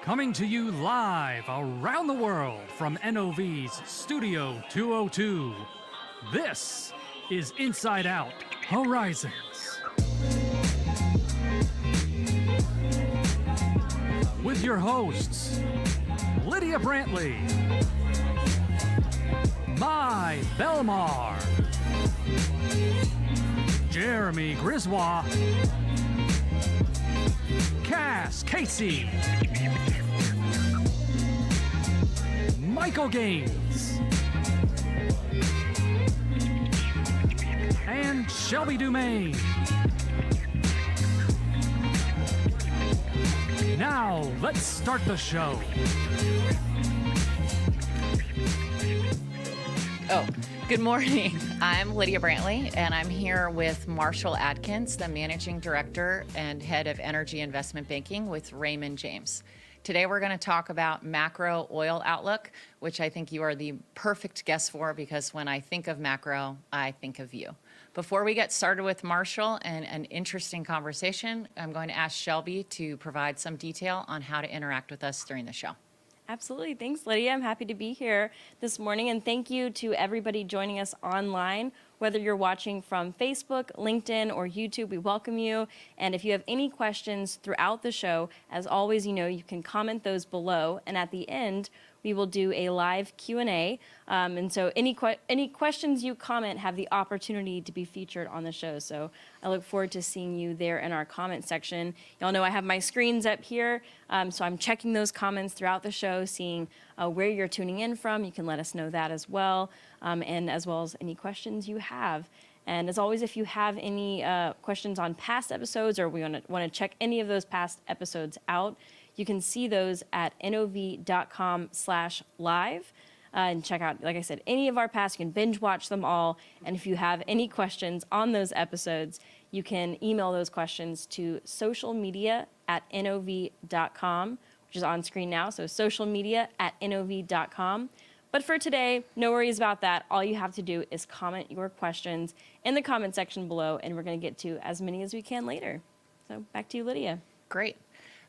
Coming to you live around the world from NOV's Studio 202. This is Inside Out Horizons. With your hosts, Lydia Brantley, Mai Belmar, Jeremy Griswold, Cass Casey, Michael Gaines, and Shelby Dumaine. Now, let's start the show. Good morning. I'm Lydia Brantley, and I'm here with Marshall Adkins, the Managing Director and Head of Energy Investment Banking with Raymond James. Today, we're going to talk about macro oil outlook, which I think you are the perfect guest for because when I think of macro, I think of you. Before we get started with Marshall and an interesting conversation, I'm going to ask Shelby to provide some detail on how to interact with us during the show. Absolutely. Thanks, Lydia. I'm happy to be here this morning. And thank you to everybody joining us online. Whether you're watching from Facebook, LinkedIn, or YouTube, we welcome you. And if you have any questions throughout the show, as always, you can comment those below. And at the end, we will do a live Q&A. And so any questions you comment have the opportunity to be featured on the show. So I look forward to seeing you there in our comment section. Y'all know I have my screens up here. So I'm checking those comments throughout the show, seeing where you're tuning in from. You can let us know that as well. And as well as any questions you have. And as always, if you have any questions on past episodes or we want to check any of those past episodes out, you can see those at nov.com/live and check out, like I said, any of our past. You can binge watch them all. And if you have any questions on those episodes, you can email those questions to socialmedia@nov.com, which is on screen now. So socialmedia@nov.com. But for today, no worries about that. All you have to do is comment your questions in the comment section below, and we're going to get to as many as we can later. So back to you, Lydia. Great.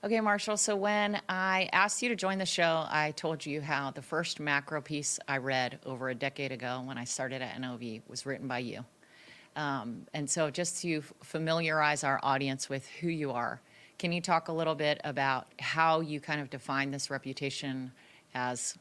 Okay, Marshall, so when I asked you to join the show, I told you how the first macro piece I read over a decade ago when I started at NOV was written by you. And so just to familiarize our audience with who you are, can you talk a little bit about how you kind of define this reputation as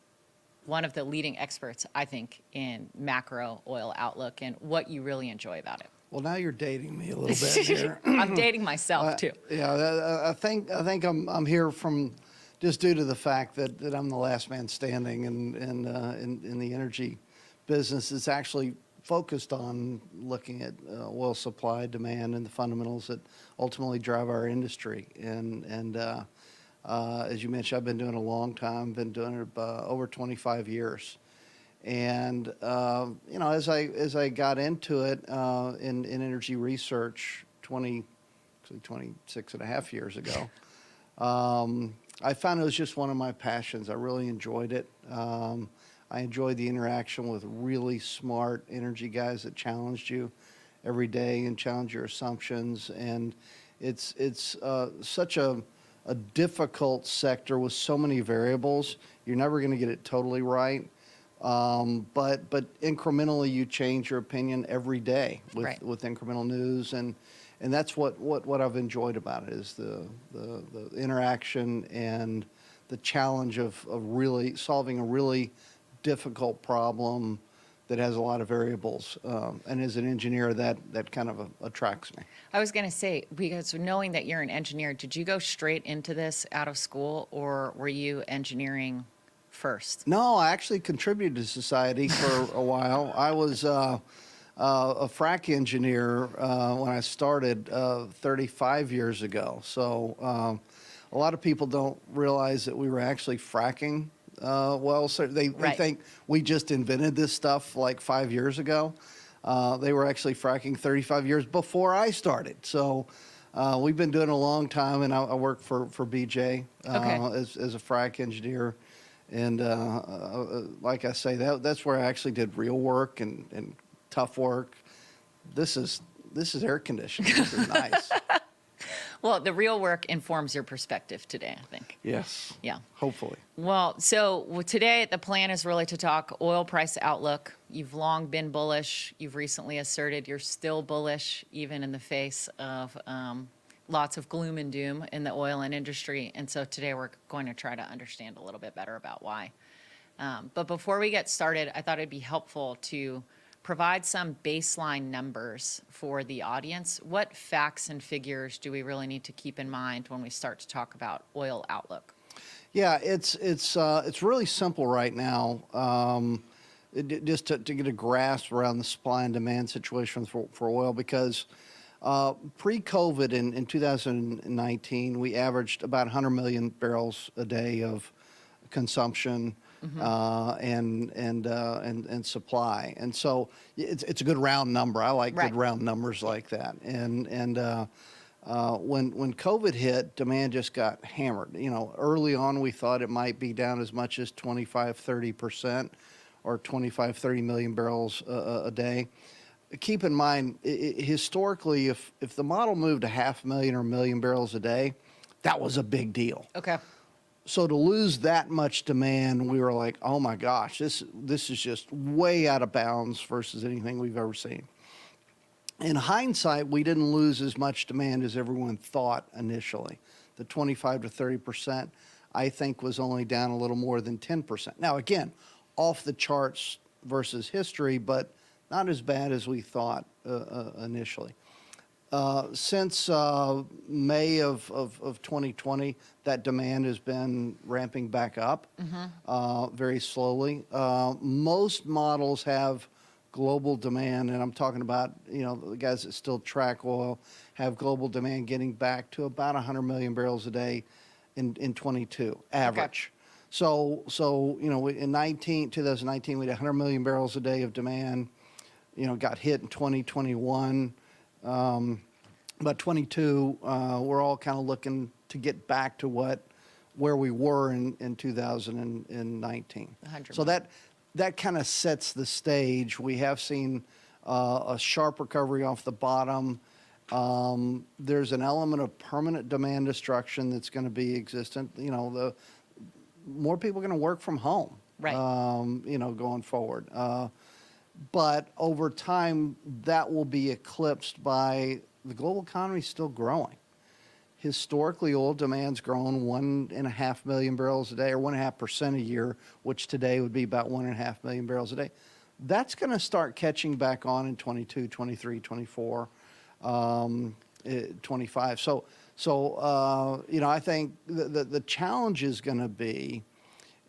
one of the leading experts, I think, in macro oil outlook and what you really enjoy about it? Well, now you're dating me a little bit here. I'm dating myself too. Yeah, I think I'm here from just due to the fact that I'm the last man standing in the energy business. It's actually focused on looking at oil supply, demand, and the fundamentals that ultimately drive our industry. And as you mentioned, I've been doing it a long time. Been doing it over 25 years. And as I got into it in energy research 26 and a half years ago, I found it was just one of my passions. I really enjoyed it. I enjoyed the interaction with really smart energy guys that challenged you every day and challenge your assumptions. And it's such a difficult sector with so many variables. You're never going to get it totally right. But incrementally you change your opinion every day with incremental news, and that's what I've enjoyed about it is the interaction and the challenge of really solving a really difficult problem that has a lot of variables. And as an engineer, that kind of attracts me. I was going to say, because knowing that you're an engineer, did you go straight into this out of school, or were you engineering first? No, I actually contributed to society for a while. I was a frac engineer when I started 35 years ago. So a lot of people don't realize that we were actually fracking wells. So they think we just invented this stuff like 5 years ago. They were actually fracking 35 years before I started. So we've been doing it a long time, and I work for BJ as a frac engineer. And like I say, that's where I actually did real work and tough work. This is air conditioning. This is nice. Well, the real work informs your perspective today, I think. Yes. Yeah. Hopefully. Well, so today the plan is really to talk oil price outlook. You've long been bullish. You've recently asserted you're still bullish, even in the face of lots of gloom and doom in the oil and industry. And so today we're going to try to understand a little bit better about why. But before we get started, I thought it'd be helpful to provide some baseline numbers for the audience. What facts and figures do we really need to keep in mind when we start to talk about oil outlook? Yeah, it's really simple right now. Just to get a grasp around the supply and demand situation for oil, because pre-COVID in 2019, we averaged about 100 million barrels a day of consumption. And supply, and so it's a good round number. I like Right. good round numbers like that. And when COVID hit, demand just got hammered. You know, early on we thought it might be down as much as 25-30%, or 25-30 million barrels a day. Keep in mind, historically, if the model moved to 500,000 or 1 million barrels a day, that was a big deal. Okay. So to lose that much demand, we were like, oh my gosh, this is just way out of bounds versus anything we've ever seen. In hindsight, we didn't lose as much demand as everyone thought initially. The 25 to 30%, I think, was only down a little more than 10%. Now, again, off the charts versus history, but not as bad as we thought initially. Since May of 2020, that demand has been ramping back up very slowly. Most models have global demand, and I'm talking about, you know, the guys that still track oil, have global demand getting back to about 100 million barrels a day in 22, average. Okay. So you know, in 2019, we had 100 million barrels a day of demand. You know, got hit in 2021. But 22, we're all kind of looking to get back to where we were in 2019. So that kind of sets the stage. We have seen a sharp recovery off the bottom. There's an element of permanent demand destruction that's going to be existent. You know, the more people are going to work from home, right? You know, going forward. But over time, that will be eclipsed by the global economy still growing. Historically, oil demand's grown 1.5 million barrels a day, or 1.5% a year, which today would be about 1.5 million barrels a day. That's going to start catching back on in 22, 23, 24, 25. So you know, I think the challenge is going to be,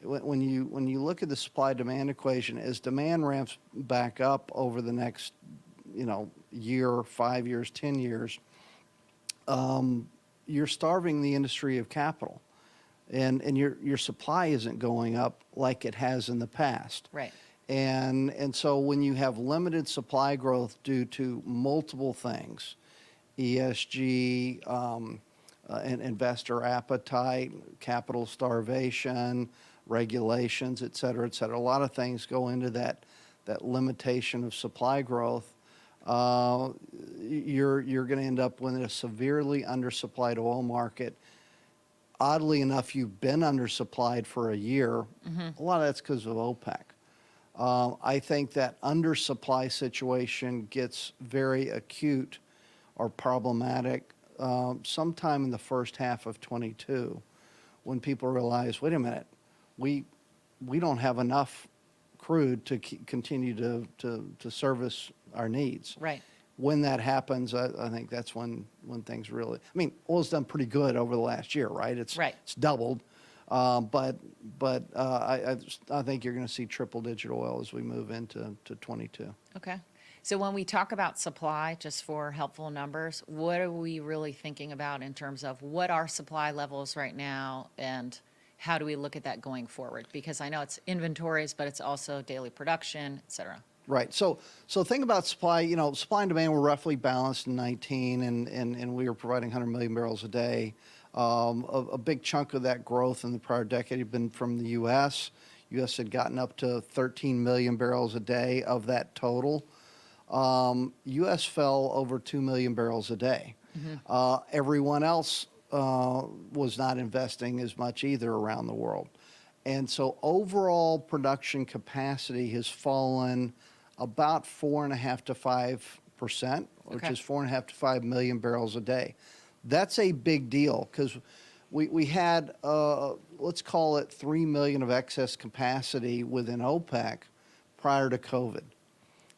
when you look at the supply-demand equation, as demand ramps back up over the next, you know, year, 5 years, 10 years, you're starving the industry of capital, and your supply isn't going up like it has in the past. Right. And so when you have limited supply growth due to multiple things, ESG, and investor appetite, capital starvation, regulations, et cetera, a lot of things go into that limitation of supply growth. You're going to end up with a severely undersupplied oil market. Oddly enough, you've been undersupplied for a year. A lot of that's because of OPEC. I think that undersupply situation gets very acute or problematic sometime in the first half of 22, when people realize, wait a minute, we don't have enough crude to continue to service our needs. Right. When that happens, I think that's when things really, I mean, oil's done pretty good over the last year, right? It's doubled. But I think you're going to see triple-digit oil as we move into 22. Okay. So when we talk about supply, just for helpful numbers, what are we really thinking about in terms of what are supply levels right now, and how do we look at that going forward? Because I know it's inventories, but it's also daily production, et cetera. Right. So think about supply. You know, supply and demand were roughly balanced in 19, and we were providing 100 million barrels a day. A big chunk of that growth in the prior decade had been from the U.S. U.S. had gotten up to 13 million barrels a day of that total. U.S. fell over 2 million barrels a day. Everyone else was not investing as much either around the world. And so overall production capacity has fallen about 4.5 to 5%, which Okay. is 4.5 to 5 million barrels a day. That's a big deal because we had, let's call it 3 million of excess capacity within OPEC prior to COVID.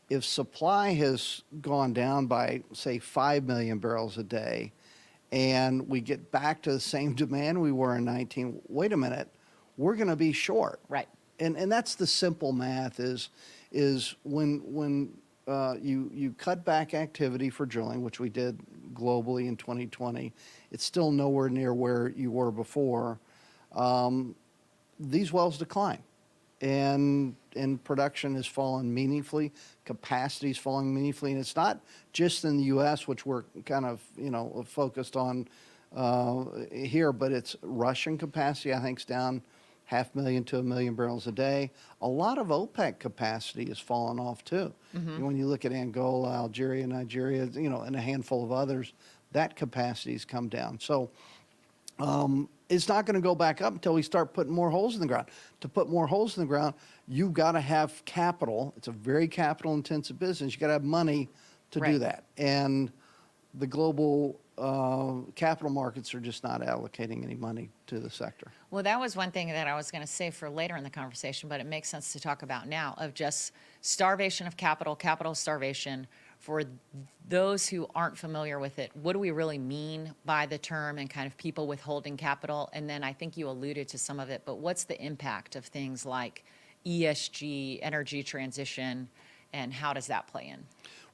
If supply has gone down by, say, 5 million barrels a day, and we get back to the same demand we were in 19, wait a minute, we're going to be short. Right. And that's the simple math is when you cut back activity for drilling, which we did globally in 2020, it's still nowhere near where you were before. These wells decline, and production has fallen meaningfully. Capacity is falling meaningfully, and it's not just in the U.S., which we're kind of focused on here, but it's Russian capacity. I think is down 500,000 to 1 million barrels a day. A lot of OPEC capacity has fallen off too. When you look at Angola, Algeria, Nigeria, and a handful of others, that capacity has come down. So it's not going to go back up until we start putting more holes in the ground. To put more holes in the ground, you've got to have capital. It's a very capital-intensive business. You got to have money to do Right. that, and the global capital markets are just not allocating any money to the sector. Well, that was one thing that I was going to say for later in the conversation, but it makes sense to talk about now, of just starvation of capital, capital starvation. For those who aren't familiar with it, what do we really mean by the term, and kind of people withholding capital? And then I think you alluded to some of it, but what's the impact of things like ESG, energy transition, and how does that play in?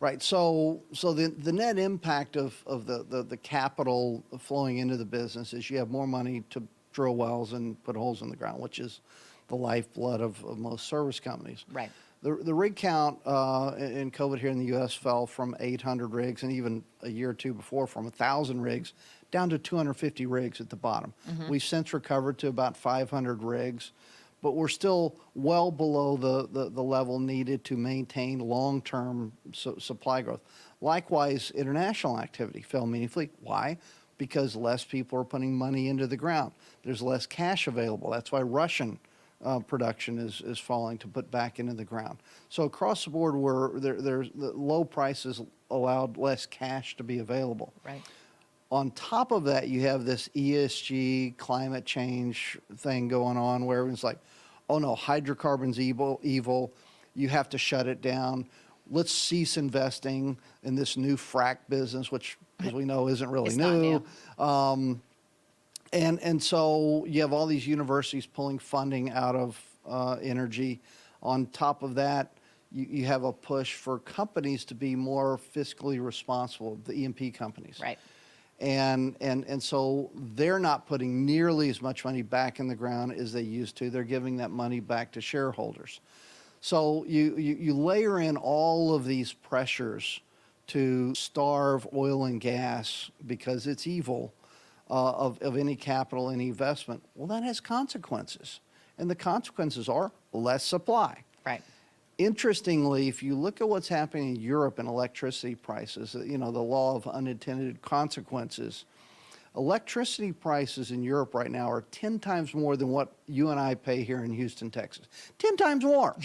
Right. So the net impact of the capital flowing into the business is you have more money to drill wells and put holes in the ground, which is the lifeblood of most service companies. Right. The rig count in COVID here in the U.S. fell from 800 rigs, and even a year or two before from 1,000 rigs down to 250 rigs at the bottom. We've since recovered to about 500 rigs, but we're still well below the level needed to maintain long-term supply growth. Likewise, international activity fell meaningfully. Why? Because less people are putting money into the ground. There's less cash available. That's why Russian production is falling to put back into the ground. So across the board, there's the low prices allowed less cash to be available. Right. On top of that, you have this ESG climate change thing going on where everyone's like, oh no, hydrocarbons evil, you have to shut it down. Let's cease investing in this new frack business, which, as we know, isn't really It's not new. And so you have all these universities pulling funding out of energy. On top of that, you have a push for companies to be more fiscally responsible, the E&P companies. Right. And so they're not putting nearly as much money back in the ground as they used to. They're giving that money back to shareholders. So you layer in all of these pressures to starve oil and gas because it's evil of any capital, any investment. Well, that has consequences. And the consequences are less supply. Right. Interestingly, if you look at what's happening in Europe in electricity prices, the law of unintended consequences, electricity prices in Europe right now are 10 times more than what you and I pay here in Houston, Texas. 10 times more.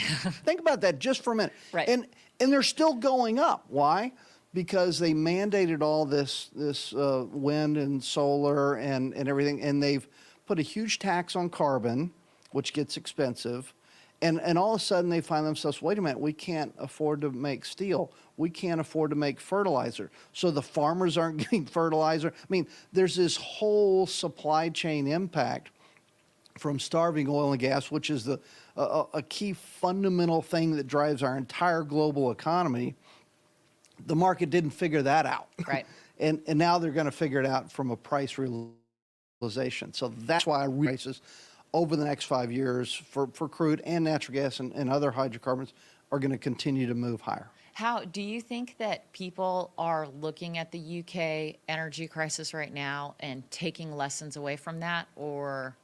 Think about that just for a minute. Right. And they're still going up. Why? Because they mandated all this wind and solar and everything, and they've put a huge tax on carbon, which gets expensive. And all of a sudden they find themselves, wait a minute, we can't afford to make steel. We can't afford to make fertilizer. So the farmers aren't getting fertilizer. I mean, there's this whole supply chain impact from starving oil and gas, which is a key fundamental thing that drives our entire global economy. The market didn't figure that out. Right. And now they're going to figure it out from a price realization. So that's why prices over the next 5 years for crude and natural gas and other hydrocarbons are going to continue to move higher. How do you think that people are looking at the UK energy crisis right now and taking lessons away from that, or?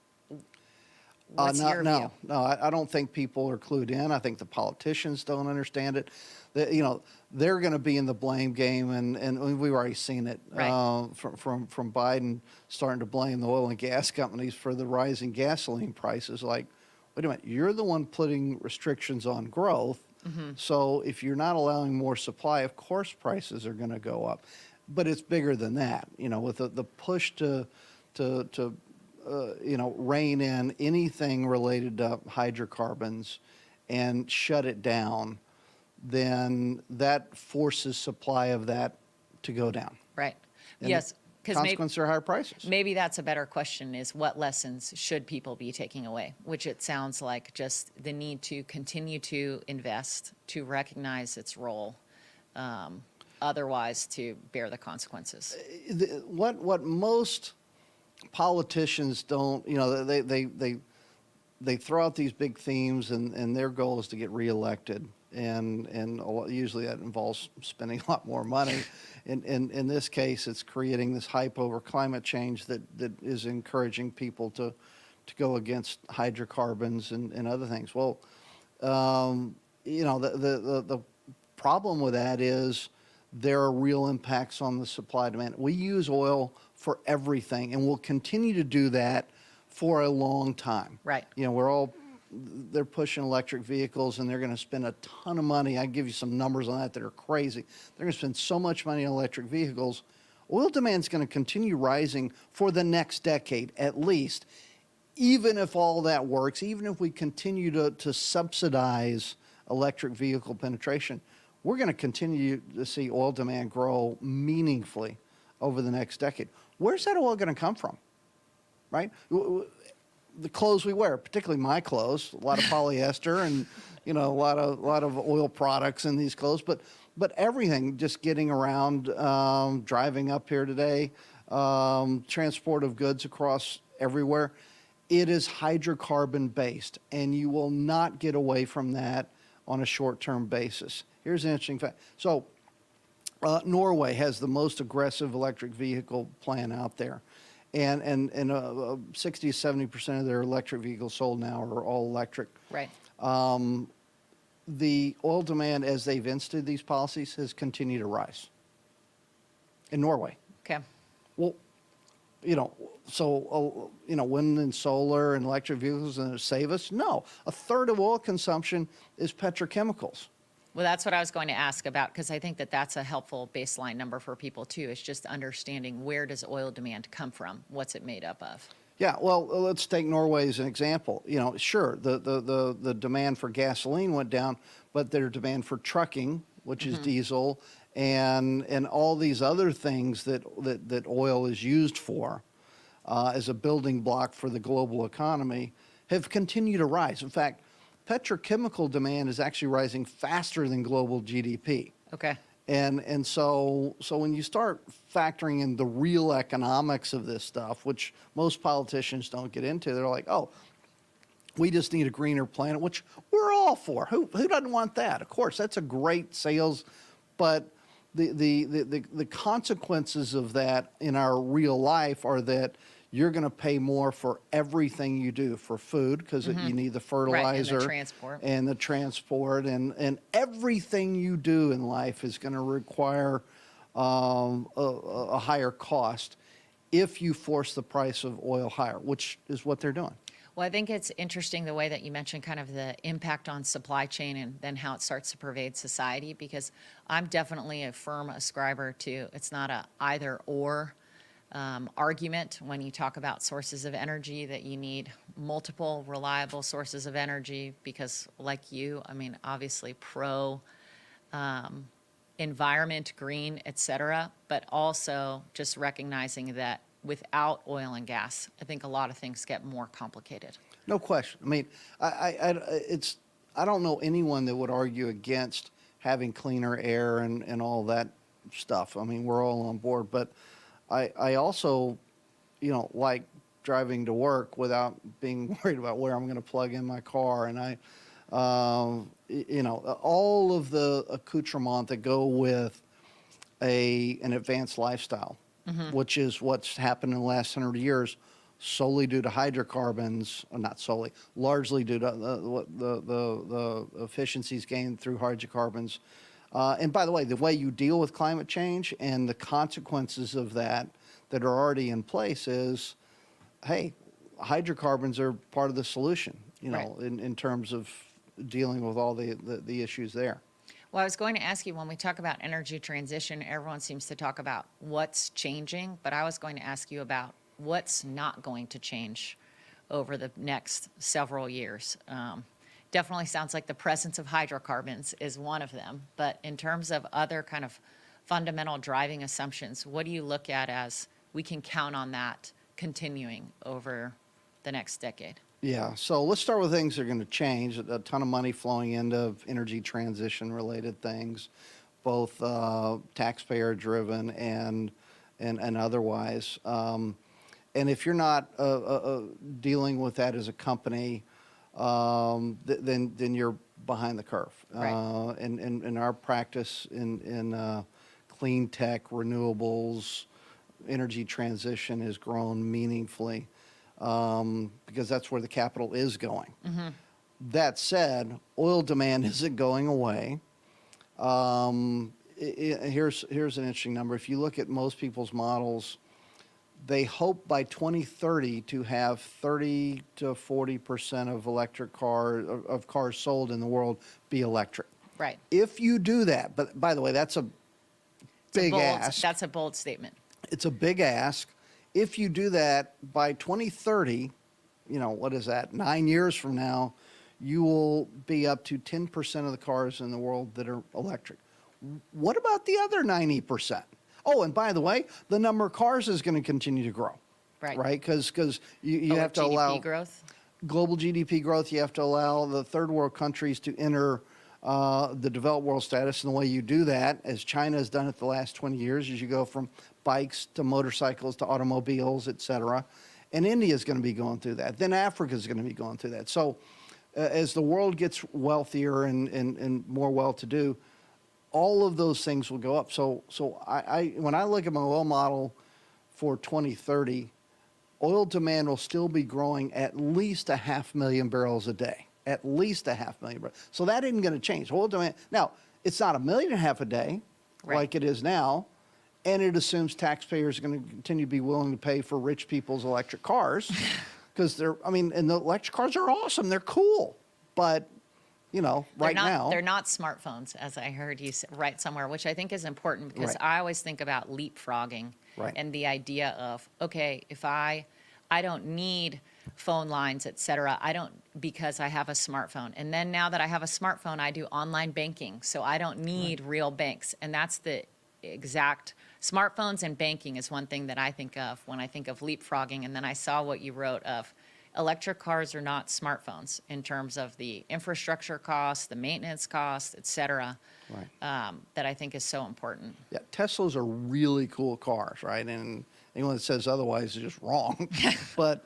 What's your view? No. I don't think people are clued in. I think the politicians don't understand it. They're going to be in the blame game, and we've already seen it from Biden starting to blame the oil and gas companies for the rising gasoline prices. Like, wait a minute, you're the one putting restrictions on growth. So if you're not allowing more supply, of course prices are going to go up. But it's bigger than that. With the push to rein in anything related to hydrocarbons and shut it down, then that forces supply of that to go down. Right. And Yes. Consequence are higher prices. Maybe that's a better question, is what lessons should people be taking away? Which it sounds like just the need to continue to invest, to recognize its role, otherwise to bear the consequences. What most politicians don't, they throw out these big themes, and their goal is to get reelected. And usually that involves spending a lot more money. In this case, it's creating this hype over climate change that is encouraging people to go against hydrocarbons and other things. Well, the problem with that is there are real impacts on the supply demand. We use oil for everything, and we'll continue to do that for a long time. Right. They're pushing electric vehicles, and they're going to spend a ton of money. I can give you some numbers on that are crazy. They're going to spend so much money on electric vehicles. Oil demand is going to continue rising for the next decade at least, even if all that works, even if we continue to subsidize electric vehicle penetration. We're going to continue to see oil demand grow meaningfully over the next decade. Where's that oil going to come from, right? The clothes we wear, particularly my clothes, a lot of polyester and a lot of oil products in these clothes, but everything, just getting around, driving up here today, transport of goods across everywhere, it is hydrocarbon based, and you will not get away from that on a short-term basis. Here's an interesting fact. So Norway has the most aggressive electric vehicle plan out there. And 60 to 70% of their electric vehicles sold now are all electric. Right. The oil demand, as they've instituted these policies, has continued to rise in Norway. Okay. Well, wind and solar and electric vehicles going to save us? No. A third of oil consumption is petrochemicals. Well, that's what I was going to ask about, because I think that's a helpful baseline number for people too, is just understanding, where does oil demand come from? What's it made up of? Yeah, well, let's take Norway as an example. Sure, the demand for gasoline went down, but their demand for trucking, which is diesel, and all these other things that oil is used for as a building block for the global economy, have continued to rise. In fact, petrochemical demand is actually rising faster than global GDP. Okay. And so when you start factoring in the real economics of this stuff, which most politicians don't get into, they're like, oh, we just need a greener planet, which we're all for. Who doesn't want that? Of course, that's a great sales, but the consequences of that in our real life are that you're going to pay more for everything you do, for food, because you need the fertilizer, right, and the transport, and everything you do in life is going to require a higher cost if you force the price of oil higher, which is what they're doing. Well, I think it's interesting the way that you mentioned kind of the impact on supply chain and then how it starts to pervade society, because I'm definitely a firm ascriber to, it's not a either or argument when you talk about sources of energy, that you need multiple reliable sources of energy, because like you, I mean, obviously pro environment, green, et cetera, but also just recognizing that without oil and gas, I think a lot of things get more complicated. No question. I mean, I don't know anyone that would argue against having cleaner air and all that stuff. I mean, we're all on board, but I also, like driving to work without being worried about where I'm going to plug in my car. And all of the accoutrement that go with an advanced lifestyle, which is what's happened in the last 100 years. solely due to hydrocarbons, or not solely, largely due to the efficiencies gained through hydrocarbons. And by the way you deal with climate change and the consequences of that are already in place is, hey, hydrocarbons are part of the solution, Right. in terms of dealing with all the issues there. Well, I was going to ask you, when we talk about energy transition, everyone seems to talk about what's changing, but I was going to ask you about what's not going to change over the next several years. Definitely sounds like the presence of hydrocarbons is one of them, but in terms of other kind of fundamental driving assumptions, what do you look at as we can count on that continuing over the next decade? Yeah, so let's start with things that are going to change. A ton of money flowing into energy transition related things, both taxpayer driven and otherwise. And if you're not dealing with that as a company, then you're behind the curve. Right. And our practice in clean tech, renewables, energy transition has grown meaningfully. Because that's where the capital is going. Mm-hmm. That said, oil demand isn't going away. Here's an interesting number. If you look at most people's models, they hope by 2030 to have 30 to 40% of cars sold in the world be electric. Right. If you do that, but by the way, that's a big ask. That's a bold statement. It's a big ask. If you do that by 2030, what is that, 9 years from now, you will be up to 10% of the cars in the world that are electric. What about the other 90%? Oh, and by the way, the number of cars is going to continue to grow. Right. Right? Because you have to GDP allow growth. global GDP growth. You have to allow the third world countries to enter the developed world status. And the way you do that, as China has done it the last 20 years, is you go from bikes to motorcycles to automobiles, et cetera. And India is going to be going through that. Then Africa is going to be going through that. So as the world gets wealthier and more well-to-do, all of those things will go up. So when I look at my oil model for 2030, oil demand will still be growing at least 500,000 barrels a day. At least 500,000 barrels. So that isn't going to change. Oil demand. Now, it's not 1.5 million a day like it is now, and it assumes taxpayers are going to continue to be willing to pay for rich people's electric cars because and the electric cars are awesome. They're cool. But, now. They're not smartphones, as I heard you write somewhere, which I think is important because I always think about leapfrogging and the idea of, okay, if I don't need phone lines, et cetera, because I have a smartphone. And then now that I have a smartphone, I do online banking. So I don't need real banks. And that's the exact smartphones and banking is one thing that I think of when I think of leapfrogging. And then I saw what you wrote of electric cars are not smartphones in terms of the infrastructure costs, the maintenance costs, et cetera, that I think is so important. Yeah, Teslas are really cool cars, right? And anyone that says otherwise is just wrong. But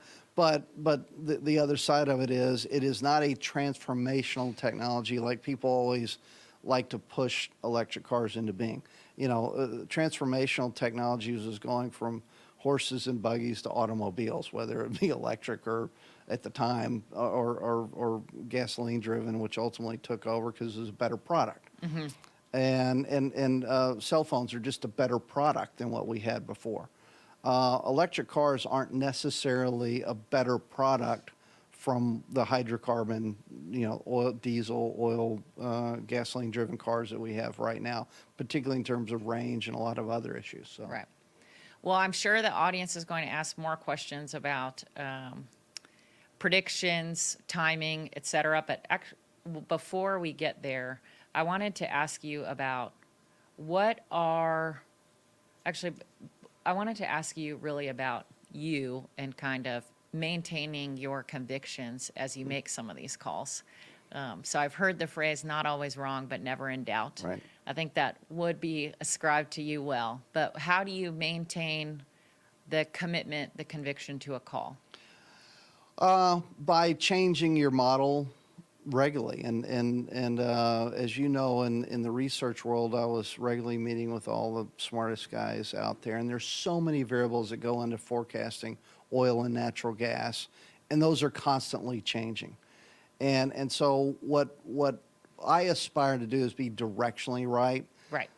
the other side of it is not a transformational technology like people always like to push electric cars into being. Transformational technologies is going from horses and buggies to automobiles, whether it be electric or at the time or gasoline driven, which ultimately took over because it was a better product. Mm-hmm. And cell phones are just a better product than what we had before. Electric cars aren't necessarily a better product from the hydrocarbon, oil, diesel, oil, gasoline-driven cars that we have right now, particularly in terms of range and a lot of other issues. So. Right. Well, I'm sure the audience is going to ask more questions about predictions, timing, et cetera. But before we get there, I wanted to ask you about I wanted to ask you really about you and kind of maintaining your convictions as you make some of these calls. So I've heard the phrase, not always wrong, but never in doubt. Right. I think that would be ascribed to you well. But how do you maintain the commitment, the conviction to a call? By changing your model regularly. And as you know, in the research world, I was regularly meeting with all the smartest guys out there. And there's so many variables that go into forecasting oil and natural gas, and those are constantly changing. And so what I aspire to do is be directionally right. Right.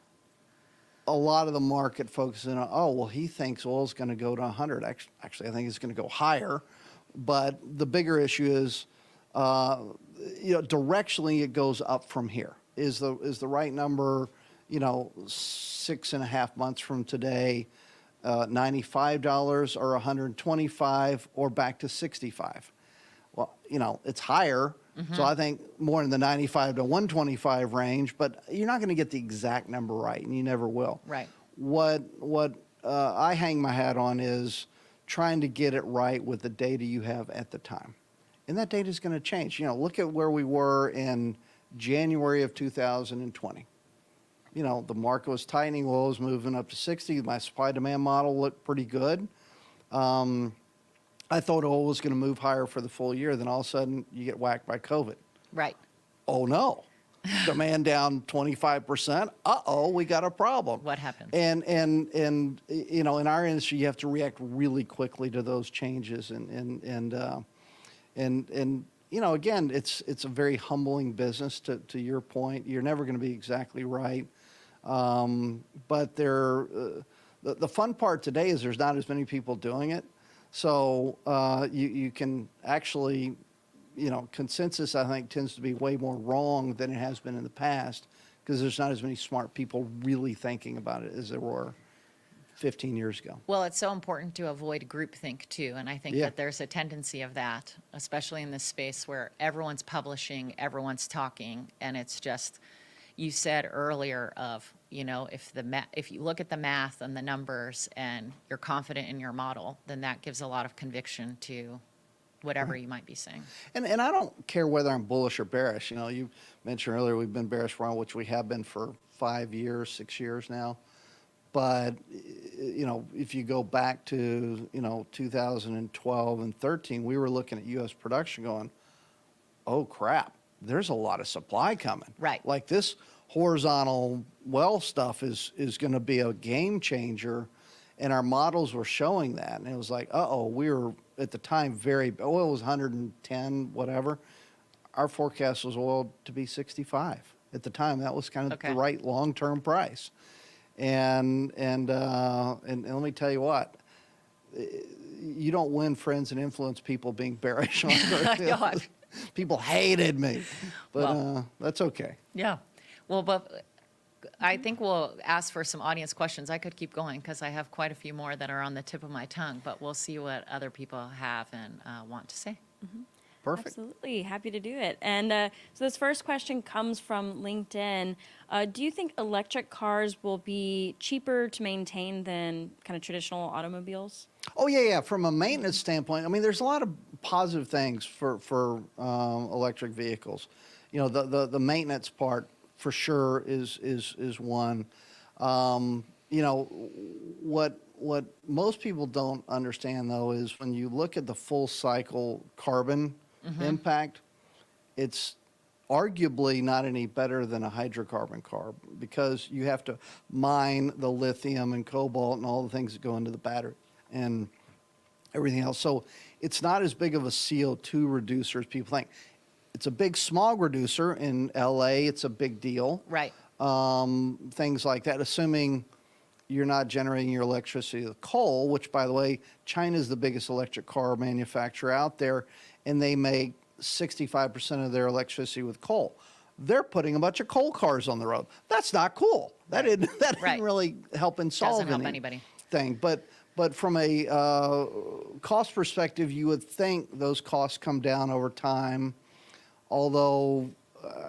A lot of the market focuses on, oh, well, he thinks oil's going to go to 100. Actually, I think it's going to go higher. But the bigger issue is, directionally it goes up from here. Is the right number, 6.5 months from today, $95 or 125 or back to 65? Well, it's higher. So I think more in the 95 to 125 range, but you're not going to get the exact number right, and you never will. Right. What I hang my hat on is trying to get it right with the data you have at the time. And that data is going to change. Look at where we were in January of 2020. The market was tightening, oil was moving up to 60. My supply-demand model looked pretty good. I thought oil was going to move higher for the full year. Then all of a sudden, you get whacked by COVID. Right. Oh, no. Demand down 25%. Uh-oh, we got a problem. What happened? And in our industry, you have to react really quickly to those changes. And again, it's a very humbling business. To your point, you're never going to be exactly right. But the fun part today is there's not as many people doing it. So you can actually, consensus, I think, tends to be way more wrong than it has been in the past because there's not as many smart people really thinking about it as there were 15 years ago. Well, it's so important to avoid groupthink, too. And I think that there's a tendency of that, especially in this space where everyone's publishing, everyone's talking, and it's just, you said earlier of, if you look at the math and the numbers and you're confident in your model, then that gives a lot of conviction to whatever you might be saying. And I don't care whether I'm bullish or bearish. You mentioned earlier we've been bearish for, which we have been for 5 years, 6 years now. But, if you go back to, 2012 and 13, we were looking at U.S. production going, oh, crap, there's a lot of supply coming. Right. Like this horizontal well stuff is going to be a game changer. And our models were showing that. And it was like, uh-oh, we were at the time oil was 110, whatever. Our forecast was oil to be 65. At the time, that was kind of the right long-term price. And let me tell you what, you don't win friends and influence people being bearish on it. People hated me, but that's okay. Yeah. Well, but I think we'll ask for some audience questions. I could keep going because I have quite a few more that are on the tip of my tongue, but we'll see what other people have and want to say. Mm-hmm. Perfect. Absolutely. Happy to do it. And so this first question comes from LinkedIn. Do you think electric cars will be cheaper to maintain than kind of traditional automobiles? Oh, yeah. From a maintenance standpoint, I mean, there's a lot of positive things for electric vehicles. The maintenance part for sure is one. What most people don't understand, though, is when you look at the full cycle carbon impact, it's arguably not any better than a hydrocarbon car because you have to mine the lithium and cobalt and all the things that go into the battery and everything else. So it's not as big of a CO2 reducer as people think. It's a big smog reducer in LA. It's a big deal. Right. Things like that, assuming you're not generating your electricity with coal, which, by the way, China is the biggest electric car manufacturer out there, and they make 65% of their electricity with coal. They're putting a bunch of coal cars on the road. That's not cool. That didn't really help in solving anybody. But from a cost perspective, you would think those costs come down over time. Although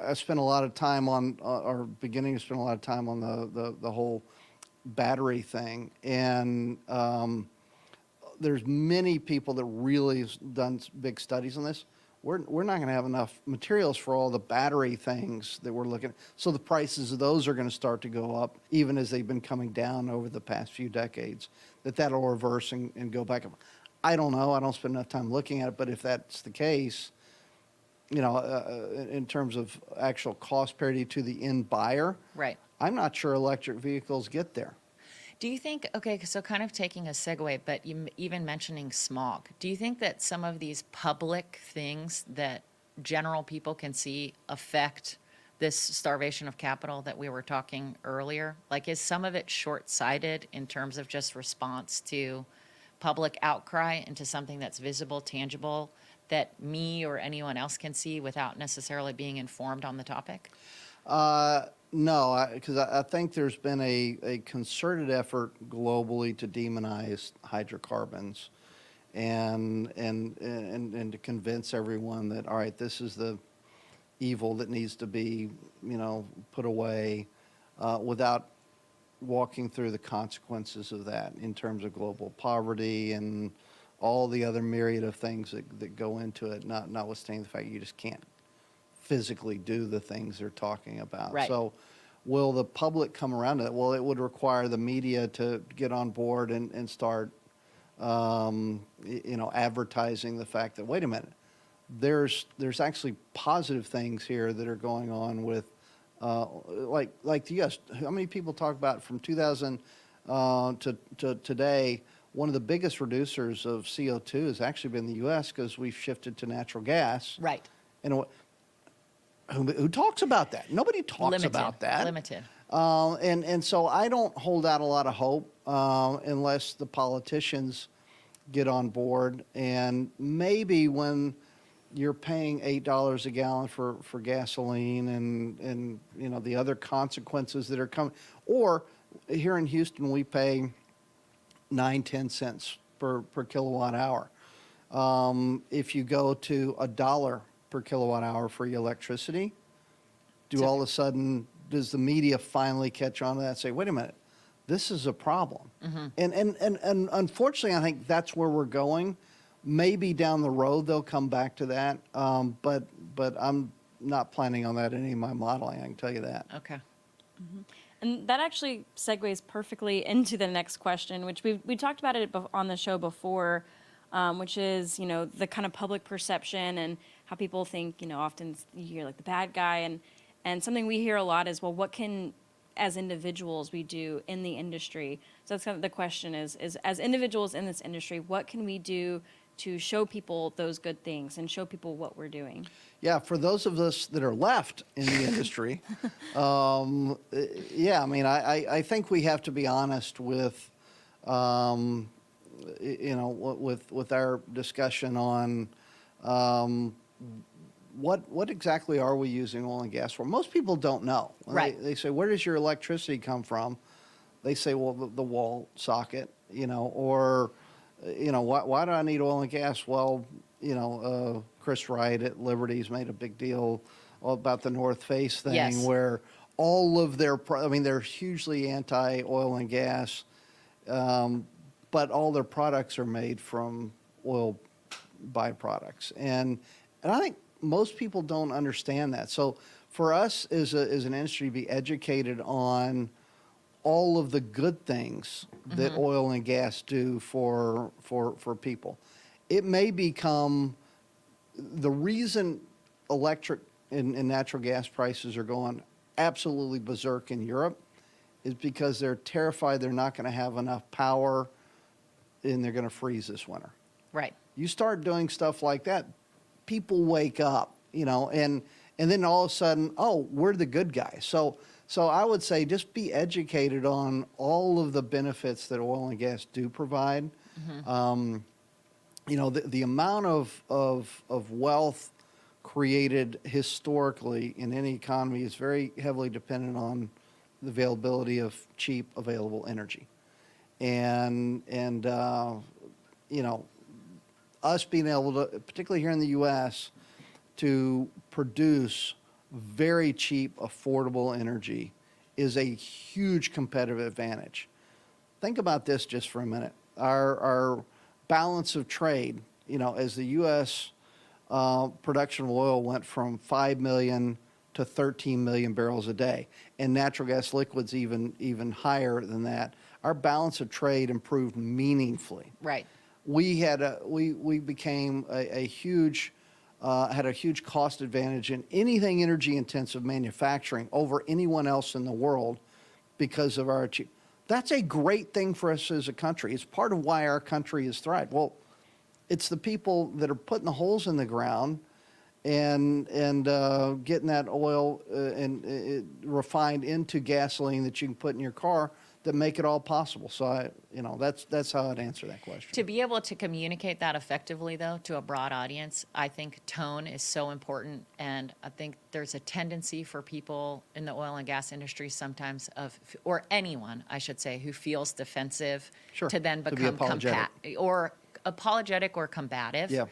I spent a lot of time on, or beginning to spend a lot of time on the whole battery thing, and there's many people that really have done big studies on this. We're not going to have enough materials for all the battery things that we're looking at. So the prices of those are going to start to go up, even as they've been coming down over the past few decades. That'll reverse and go back up. I don't know. I don't spend enough time looking at it. But if that's the case, in terms of actual cost parity to the end buyer. Right. I'm not sure electric vehicles get there. Do you think, okay, so kind of taking a segue, but you even mentioning smog, do you think that some of these public things that general people can see affect this starvation of capital that we were talking earlier? Like, is some of it short-sighted in terms of just response to public outcry into something that's visible, tangible, that me or anyone else can see without necessarily being informed on the topic? No, because I think there's been a concerted effort globally to demonize hydrocarbons, and to convince everyone that, all right, this is the evil that needs to be put away, without walking through the consequences of that in terms of global poverty and all the other myriad of things that go into it. Notwithstanding the fact you just can't physically do the things they're talking about. Right. So will the public come around to that? Well, it would require the media to get on board and start, advertising the fact that, wait a minute, there's actually positive things here that are going on with, like the U.S. How many people talk about from 2000 to today, one of the biggest reducers of CO2 has actually been the U.S. because we've shifted to natural gas. Right. And who talks about that? Nobody talks about that. Limited. And so I don't hold out a lot of hope unless the politicians get on board. And maybe when you're paying $8 a gallon for gasoline and the other consequences that are coming, or here in Houston we pay 9-10 cents per kilowatt hour. If you go to $1 per kilowatt hour for your electricity, all of a sudden, does the media finally catch on to that and say, wait a minute, this is a problem? Mm-hmm. And unfortunately, I think that's where we're going. Maybe down the road they'll come back to that, but I'm not planning on that in any of my modeling, I can tell you that. Okay. Mm-hmm. And that actually segues perfectly into the next question, which we talked about it on the show before, which is, the kind of public perception and how people think, often you hear like the bad guy, and something we hear a lot is, well, what can, as individuals, we do in the industry? So that's kind of the question is as individuals in this industry, what can we do to show people those good things and show people what we're doing? Yeah, for those of us that are left in the industry, I think we have to be honest with, with our discussion on what exactly are we using oil and gas for? Most people don't know. Right. They say, where does your electricity come from? They say, well, the wall socket, or, why do I need oil and gas? Well, Chris Wright at Liberty's made a big deal about the North Face thing, yes, where all of they're hugely anti-oil and gas, but all their products are made from oil byproducts. And I think most people don't understand that. So for us as an industry to be educated on all of the good things that mm-hmm. oil and gas do for people, it may become the reason electric and natural gas prices are going absolutely berserk in Europe is because they're terrified they're not going to have enough power and they're going to freeze this winter. Right. You start doing stuff like that, people wake up, and then all of a sudden, oh, we're the good guys. So I would say just be educated on all of the benefits that oil and gas do provide. Mm-hmm. The amount of wealth created historically in any economy is very heavily dependent on the availability of cheap available energy. And us being able to, particularly here in the U.S., to produce very cheap, affordable energy is a huge competitive advantage. Think about this just for a minute. Our balance of trade, as the U.S. Production of oil went from 5 million to 13 million barrels a day, and natural gas liquids even higher than that, our balance of trade improved meaningfully. Right. We became a huge had a huge cost advantage in anything energy intensive manufacturing over anyone else in the world because of our achievement. That's a great thing for us as a country. It's part of why our country has thrived. Well, it's the people that are putting the holes in the ground and getting that oil refined into gasoline that you can put in your car that make it all possible. So that's how I'd answer that question. To be able to communicate that effectively, though, to a broad audience, I think tone is so important. And I think there's a tendency for people in the oil and gas industry sometimes or anyone, I should say, who feels defensive Sure. to then To be become apologetic or combative. Yeah.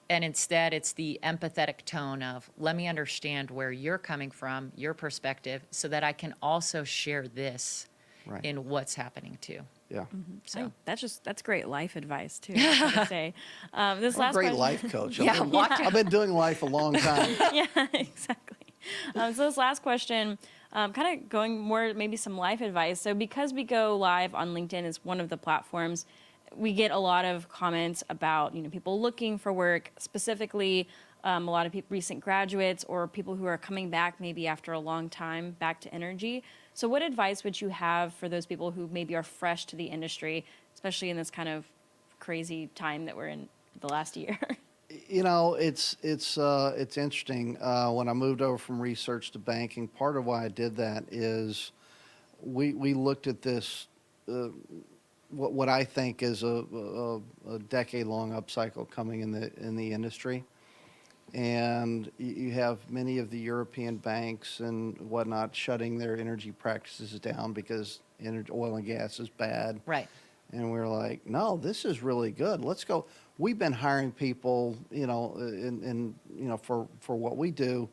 And instead, it's the empathetic tone of, let me understand where you're coming from, your perspective, so that I can also share this Right. in what's happening too. Yeah. So That's great life advice too. I gotta say, this I'm a last great question- life coach. Yeah, I've been doing life a long time. Yeah, exactly. So this last question, kind of going more maybe some life advice. So because we go live on LinkedIn as one of the platforms, we get a lot of comments about people looking for work, specifically a lot of recent graduates or people who are coming back maybe after a long time back to energy. So what advice would you have for those people who maybe are fresh to the industry, especially in this kind of crazy time that we're in the last year? It's interesting. When I moved over from research to banking, part of why I did that is we looked at this, what I think is a decade-long upcycle coming in the industry. And you have many of the European banks and whatnot shutting their energy practices down because oil and gas is bad. right. And we're like, no, this is really good. Let's go. We've been hiring people, for what we do,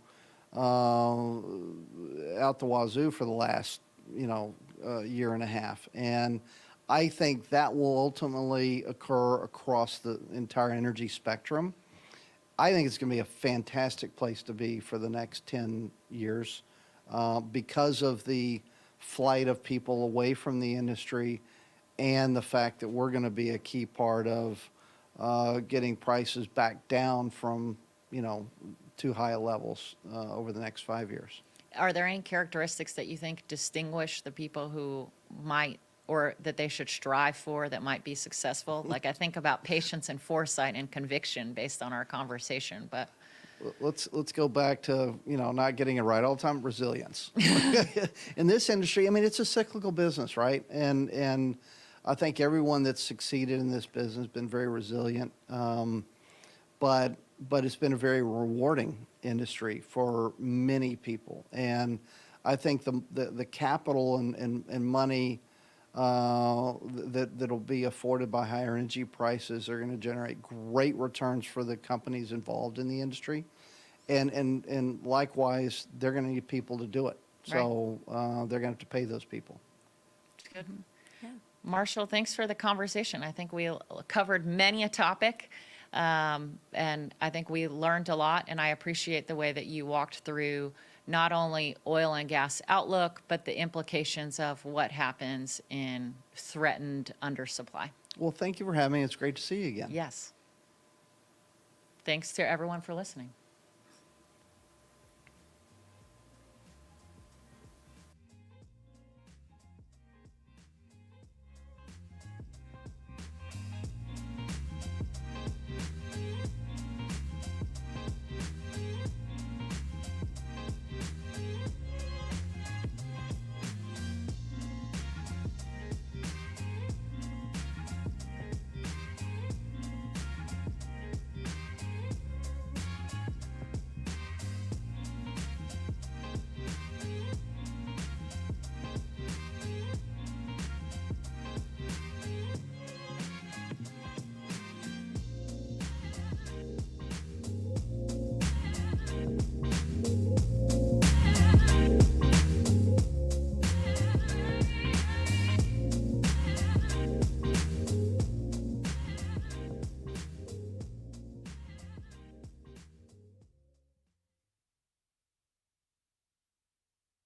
out the wazoo for the last, year and a half. And I think that will ultimately occur across the entire energy spectrum. I think it's going to be a fantastic place to be for the next 10 years because of the flight of people away from the industry and the fact that we're going to be a key part of getting prices back down from, too high levels over the next 5 years. Are there any characteristics that you think distinguish the people who might or that they should strive for that might be successful? Like I think about patience and foresight and conviction based on our conversation, but Let's go back to, not getting it right all the time, resilience. In this industry, it's a cyclical business, right? And I think everyone that's succeeded in this business has been very resilient. But it's been a very rewarding industry for many people. And I think the capital and money that'll be afforded by higher energy prices are going to generate great returns for the companies involved in the industry. And likewise, they're going to need people to do it. So they're going to have to pay those people. good. Marshall, thanks for the conversation. I think we covered many a topic, and I think we learned a lot, and I appreciate the way that you walked through not only oil and gas outlook, but the implications of what happens in threatened undersupply. Well, thank you for having me. It's great to see you again. Yes. Thanks to everyone for listening.